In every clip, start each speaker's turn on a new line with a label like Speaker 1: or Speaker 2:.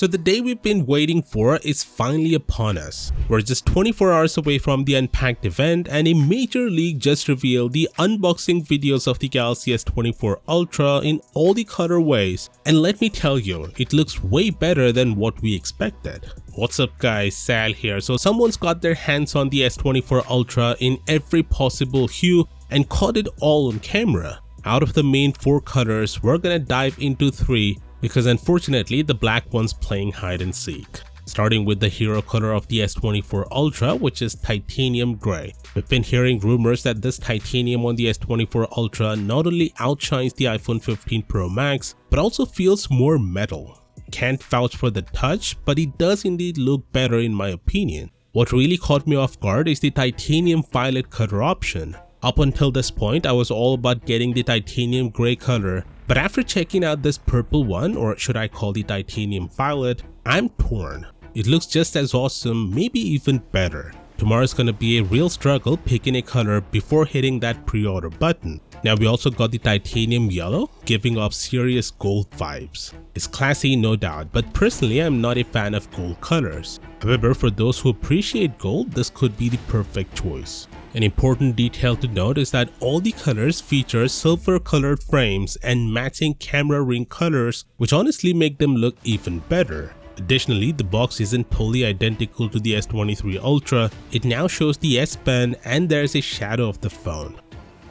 Speaker 1: So the day we've been waiting for is finally upon us. We're just 24 hours away from the Unpacked event, and a major leak just revealed the unboxing videos of the Galaxy S24 Ultra in all the colorways. And let me tell you, it looks way better than what we expected. What's up guys, Sal here. So someone's got their hands on the S24 Ultra in every possible hue and caught it all on camera. Out of the main 4 colors, we're gonna dive into 3 because unfortunately the black one's playing hide and seek. Starting with the hero color of the S24 Ultra, which is titanium gray. We've been hearing rumors that this titanium on the S24 Ultra not only outshines the iPhone 15 Pro Max, but also feels more metal. Can't vouch for the touch, but it does indeed look better in my opinion. What really caught me off guard is the titanium violet color option. Up until this point, I was all about getting the titanium gray color, but after checking out this purple one, or should I call the titanium violet, I'm torn. It looks just as awesome, maybe even better. Tomorrow's gonna be a real struggle picking a color before hitting that pre-order button. Now we also got the titanium yellow, giving off serious gold vibes. It's classy no doubt, but personally I'm not a fan of gold colors. However, for those who appreciate gold, this could be the perfect choice. An important detail to note is that all the colors feature silver colored frames and matching camera ring colors, which honestly make them look even better. Additionally, the box isn't totally identical to the S23 Ultra. It now shows the S Pen and there's a shadow of the phone.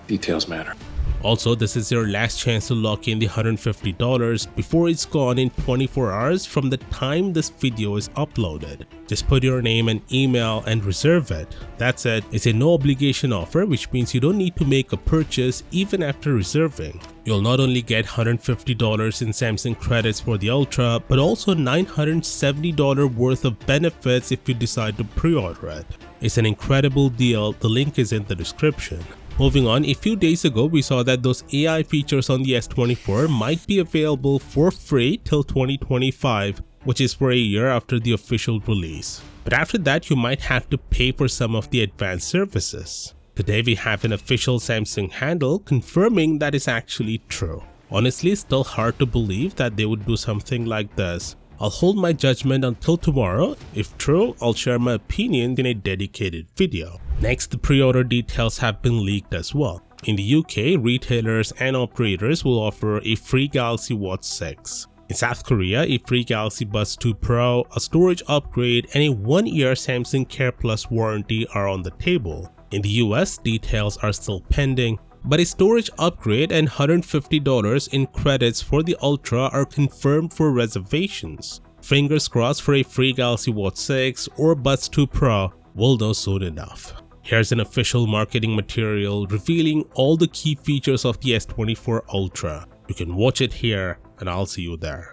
Speaker 2: Details matter.
Speaker 1: Also, this is your last chance to lock in the $150 before it's gone in 24 hours from the time this video is uploaded. Just put your name and email and reserve it. That's it. It's a no obligation offer, which means you don't need to make a purchase even after reserving. You'll not only get $150 in Samsung credits for the Ultra, but also $970 worth of benefits if you decide to pre-order it. It's an incredible deal. The link is in the description. Moving on, a few days ago we saw that those AI features on the S24 might be available for free till 2025, which is for a year after the official release. But after that you might have to pay for some of the advanced services. Today we have an official Samsung handle confirming that is actually true. Honestly, it's still hard to believe that they would do something like this. I'll hold my judgment until tomorrow. If true, I'll share my opinion in a dedicated video. Next, the pre-order details have been leaked as well. In the UK, retailers and operators will offer a free Galaxy Watch 6. In South Korea, a free Galaxy Buds 2 Pro, a storage upgrade, and a 1-year Samsung Care Plus warranty are on the table. In the US, details are still pending, but a storage upgrade and $150 in credits for the Ultra are confirmed for reservations. Fingers crossed for a free Galaxy Watch 6 or Buds 2 Pro. We'll know soon enough. Here's an official marketing material revealing all the key features of the S24 Ultra. You can watch it here and I'll see you there.